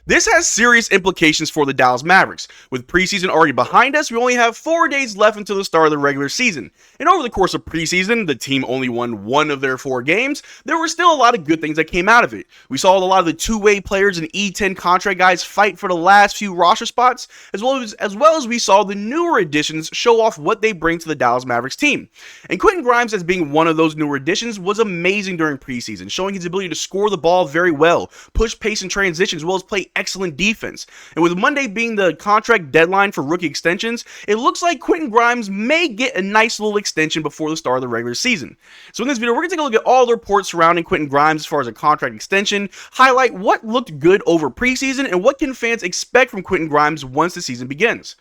This has serious implications for the Dallas Mavericks. With preseason already behind us, we only have 4 days left until the start of the regular season. And over the course of preseason, the team only won 1 of their 4 games. There were still a lot of good things that came out of it. We saw a lot of the two-way players and E10 contract guys fight for the last few roster spots, as well as we saw the newer additions show off what they bring to the Dallas Mavericks team. And Quentin Grimes, as being one of those newer additions, was amazing during preseason, showing his ability to score the ball very well, push pace and transition, as well as play excellent defense. And with Monday being the contract deadline for rookie extensions, it looks like Quentin Grimes may get a nice little extension before the start of the regular season. So in this video, we're going to take a look at all the reports surrounding Quentin Grimes as far as a contract extension, highlight what looked good over preseason, and what can fans expect from Quentin Grimes once the season begins.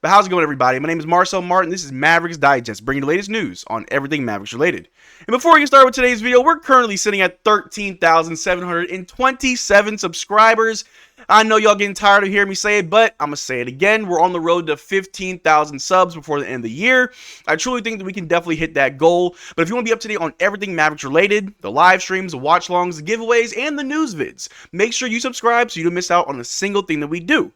But how's it going, everybody? My name is Marcel Martin. This is Mavs Digest, bringing the latest news on everything Mavericks related. And before we get started with today's video, we're currently sitting at 13,727 subscribers. I know y'all getting tired of hearing me say it, but I'm going to say it again. We're on the road to 15,000 subs before the end of the year. I truly think that we can definitely hit that goal. But if you want to be up to date on everything Mavericks related, the live streams, the watch-alongs, the giveaways, and the news vids, make sure you subscribe so you don't miss out on a single thing that we do.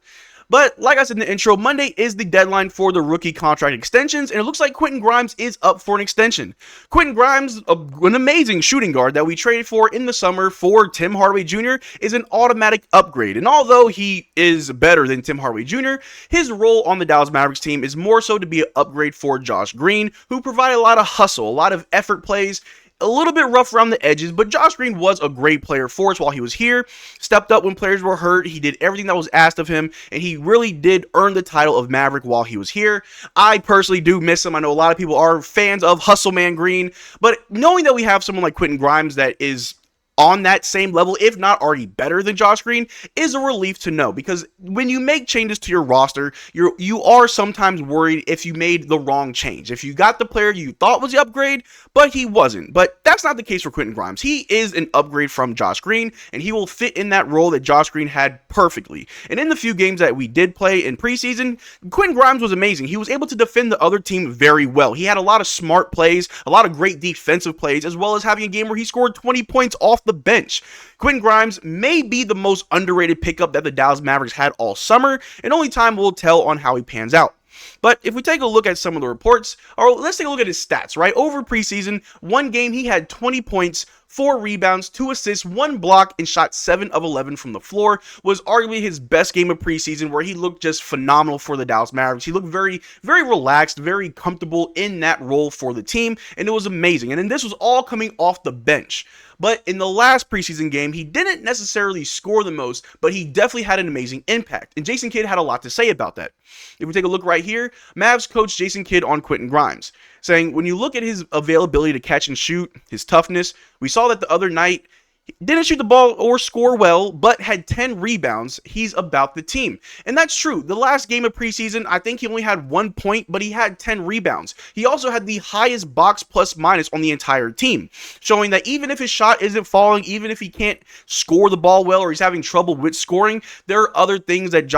But like I said in the intro, Monday is the deadline for the rookie contract extensions, and it looks like Quentin Grimes is up for an extension. Quentin Grimes, an amazing shooting guard that we traded for in the summer for Tim Hardaway Jr., is an automatic upgrade. And although he is better than Tim Hardaway Jr., his role on the Dallas Mavericks team is more so to be an upgrade for Josh Green, who provided a lot of hustle, a lot of effort plays, a little bit rough around the edges, but Josh Green was a great player for us while he was here, stepped up when players were hurt, he did everything that was asked of him, and he really did earn the title of Maverick while he was here. I personally do miss him. I know a lot of people are fans of Hustle Man Green, but knowing that we have someone like Quentin Grimes that is on that same level, if not already better than Josh Green, is a relief to know, because when you make changes to your roster, you are sometimes worried if you made the wrong change. If you got the player you thought was the upgrade, but he wasn't. But that's not the case for Quentin Grimes. He is an upgrade from Josh Green, and he will fit in that role that Josh Green had perfectly. And in the few games that we did play in preseason, Quentin Grimes was amazing. He was able to defend the other team very well. He had a lot of smart plays, a lot of great defensive plays, as well as having a game where he scored 20 points off the bench. Quentin Grimes may be the most underrated pickup that the Dallas Mavericks had all summer, and only time will tell on how he pans out. But if we take a look at some of the reports, or let's take a look at his stats, right? Over preseason, one game he had 20 points, 4 rebounds, 2 assists, 1 block, and shot 7 of 11 from the floor. Was arguably his best game of preseason, where he looked just phenomenal for the Dallas Mavericks. He looked very, very relaxed, very comfortable in that role for the team, and it was amazing. And then this was all coming off the bench. But in the last preseason game, he didn't necessarily score the most, but he definitely had an amazing impact. And Jason Kidd had a lot to say about that. If we take a look right here, Mavs coach Jason Kidd on Quentin Grimes, saying, when you look at his availability to catch and shoot, his toughness, we saw that the other night, he didn't shoot the ball or score well, but had 10 rebounds. He's about the team. And that's true. The last game of preseason, I think he only had 1 point, but he had 10 rebounds. He also had the highest box plus minus on the entire team, showing that even if his shot isn't falling, even if he can't score the ball well or he's having trouble with scoring, there are other things that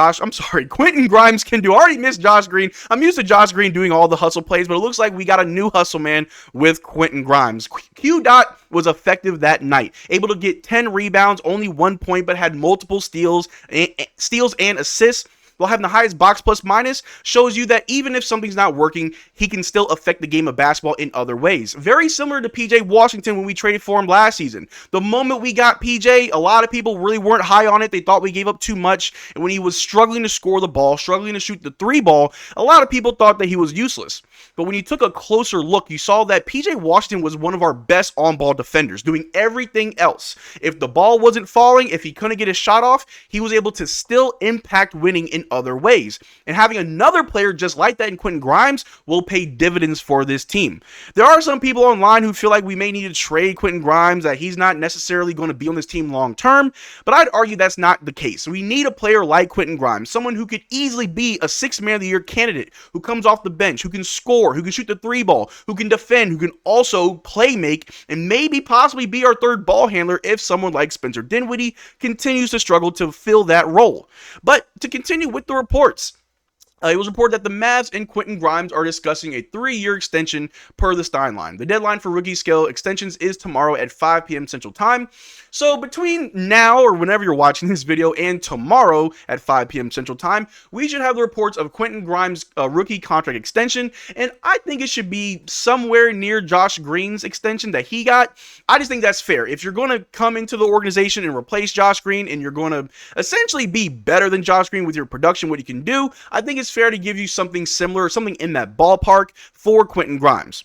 Quentin Grimes can do. I already missed Josh Green. I'm used to Josh Green doing all the hustle plays, but it looks like we got a new hustle man with Quentin Grimes. Q-Dot was effective that night, able to get 10 rebounds, only 1 point, but had multiple steals and assists, while having the highest box plus minus, shows you that even if something's not working, he can still affect the game of basketball in other ways. Very similar to PJ Washington when we traded for him last season. The moment we got PJ, a lot of people really weren't high on it. They thought we gave up too much, and when he was struggling to score the ball, struggling to shoot the 3 ball, a lot of people thought that he was useless. But when you took a closer look, you saw that PJ Washington was one of our best on-ball defenders, doing everything else. If the ball wasn't falling, if he couldn't get his shot off, he was able to still impact winning in other ways. And having another player just like that in Quentin Grimes will pay dividends for this team. There are some people online who feel like we may need to trade Quentin Grimes, that he's not necessarily going to be on this team long term, but I'd argue that's not the case. We need a player like Quentin Grimes, someone who could easily be a 6th man of the year candidate, who comes off the bench, who can score, who can shoot the 3 ball, who can defend, who can also play make, and maybe possibly be our 3rd ball handler if someone like Spencer Dinwiddie continues to struggle to fill that role. But to continue with the reports, It was reported that the Mavs and Quentin Grimes are discussing a 3-year extension per the Steinline. The deadline for rookie scale extensions is tomorrow at 5 p.m. Central Time. So between now or whenever you're watching this video and tomorrow at 5 p.m. Central Time, we should have the reports of Quentin Grimes' rookie contract extension, and I think it should be somewhere near Josh Green's extension that he got. I just think that's fair. If you're going to come into the organization and replace Josh Green, and you're going to essentially be better than Josh Green with your production, what you can do, I think it's fair to give you something similar, something in that ballpark for Quentin Grimes.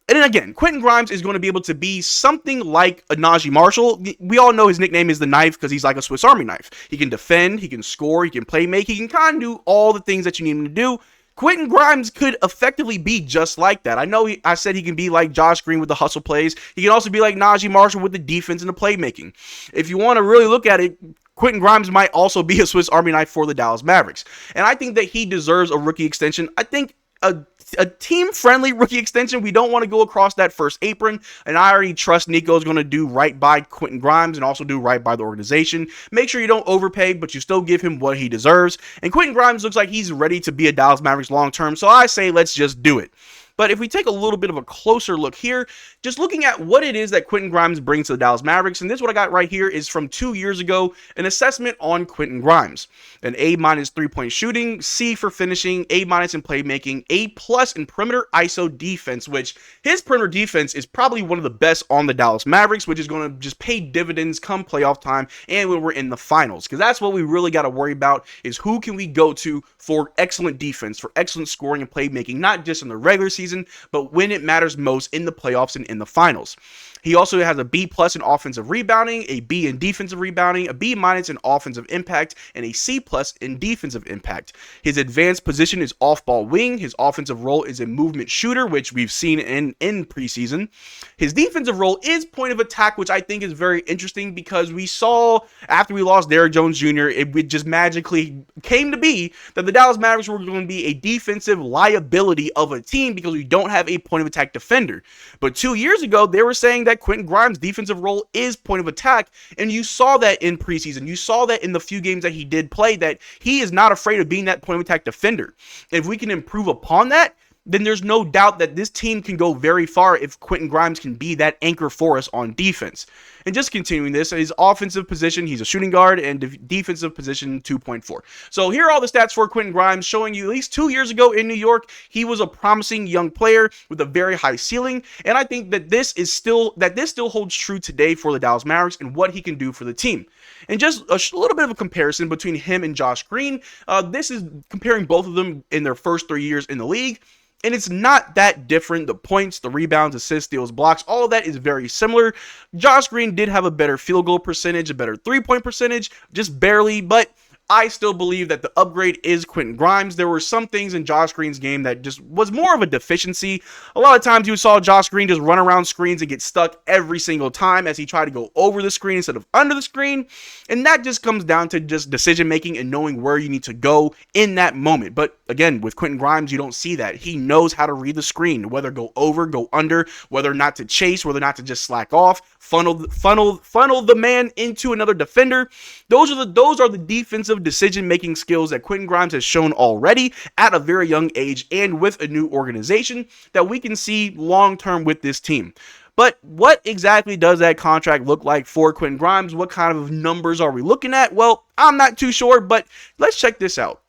And then again, Quentin Grimes is going to be able to be something like a Najee Marshall. We all know his nickname is the knife because he's like a Swiss Army knife. He can defend, he can score, he can play make, he can kind of do all the things that you need him to do. Quentin Grimes could effectively be just like that. I know I said he can be like Josh Green with the hustle plays. He can also be like Najee Marshall with the defense and the playmaking. If you want to really look at it, Quentin Grimes might also be a Swiss Army knife for the Dallas Mavericks. And I think that he deserves a rookie extension. I think a team-friendly rookie extension. We don't want to go across that first apron, and I already trust Nico's going to do right by Quentin Grimes and also do right by the organization. Make sure you don't overpay, but you still give him what he deserves. And Quentin Grimes looks like he's ready to be a Dallas Mavericks long-term, so I say let's just do it. But if we take a little bit of a closer look here, just looking at what it is that Quentin Grimes brings to the Dallas Mavericks, and this what I got right here is from 2 years ago, an assessment on Quentin Grimes. An A- 3-point shooting, C for finishing, A- in playmaking, A+ in perimeter ISO defense, which his perimeter defense is probably one of the best on the Dallas Mavericks, which is going to just pay dividends come playoff time and when we're in the finals, because that's what we really got to worry about, is who can we go to for excellent defense, for excellent scoring and playmaking, not just in the regular season, but when it matters most in the playoffs and in the finals. He also has a B+ in offensive rebounding, a B in defensive rebounding, a B- in offensive impact, and a C+ in defensive impact. His advanced position is off-ball wing. His offensive role is a movement shooter, which we've seen in preseason. His defensive role is point of attack, which I think is very interesting because we saw after we lost Derrick Jones Jr., it just magically came to be that the Dallas Mavericks were going to be a defensive liability of a team because we don't have a point of attack defender. But 2 years ago, they were saying that Quentin Grimes' defensive role is point of attack, and you saw that in preseason. You saw that in the few games that he did play, that he is not afraid of being that point of attack defender. If we can improve upon that, then there's no doubt that this team can go very far if Quentin Grimes can be that anchor for us on defense. And just continuing this, his offensive position, he's a shooting guard, and defensive position 2.4. So here are all the stats for Quentin Grimes, showing you at least 2 years ago in New York, he was a promising young player with a very high ceiling, and I think that this still holds true today for the Dallas Mavericks and what he can do for the team. And just a little bit of a comparison between him and Josh Green. This is comparing both of them in their first 3 years in the league. And it's not that different. The points, the rebounds, assists, steals, blocks, all of that is very similar. Josh Green did have a better field goal percentage, a better 3-point percentage, just barely, but I still believe that the upgrade is Quentin Grimes. There were some things in Josh Green's game that just was more of a deficiency. A lot of times you saw Josh Green just run around screens and get stuck every single time as he tried to go over the screen instead of under the screen. And that just comes down to just decision making and knowing where you need to go in that moment. But again, with Quentin Grimes, you don't see that. He knows how to read the screen, whether go over, go under, whether not to chase, whether not to just slack off, funnel the man into another defender. Those are the defensive decision-making skills that Quentin Grimes has shown already at a very young age and with a new organization that we can see long-term with this team. But what exactly does that contract look like for Quentin Grimes? What kind of numbers are we looking at? Well, I'm not too sure, but let's check this out.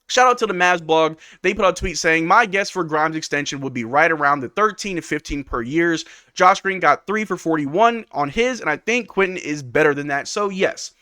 Shout out to the Mavs blog. They put out a tweet saying, my guess for Grimes' extension would be right around the 13 to 15 per years. Josh Green got 3 for 41 on his, and I think Quentin is better than that. So yes,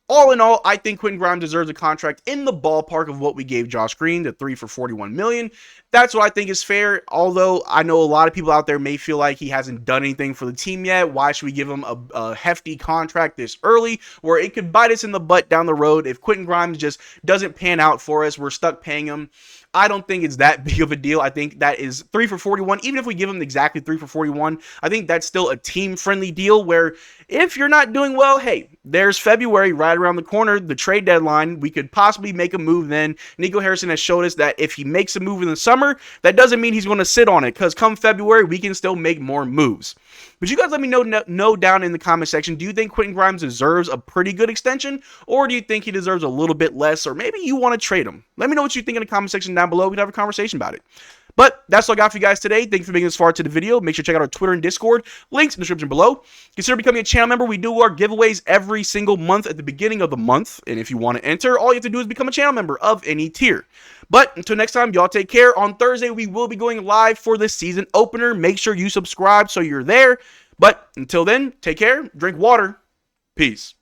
all in all, I think Quentin Grimes deserves a contract in the ballpark of what we gave Josh Green, the 3 for 41 million. That's what I think is fair, although I know a lot of people out there may feel like he hasn't done anything for the team yet. Why should we give him a hefty contract this early, where it could bite us in the butt down the road if Quentin Grimes just doesn't pan out for us? We're stuck paying him. I don't think it's that big of a deal. I think that is 3 for 41. Even if we give him exactly 3 for 41, I think that's still a team-friendly deal where if you're not doing well, hey, there's February right around the corner, the trade deadline. We could possibly make a move then. Nico Harrison has showed us that if he makes a move in the summer, that doesn't mean he's going to sit on it, because come February, we can still make more moves. But you guys let me know down in the comment section, do you think Quentin Grimes deserves a pretty good extension, or do you think he deserves a little bit less, or maybe you want to trade him? Let me know what you think in the comment section down below. We can have a conversation about it. But that's all I got for you guys today. Thank you for making this far to the video. Make sure to check out our Twitter and Discord. Links in the description below. Consider becoming a channel member. We do our giveaways every single month at the beginning of the month. And if you want to enter, all you have to do is become a channel member of any tier. But until next time, y'all take care. On Thursday, we will be going live for the season opener. Make sure you subscribe so you're there. But until then, take care. Drink water. Peace.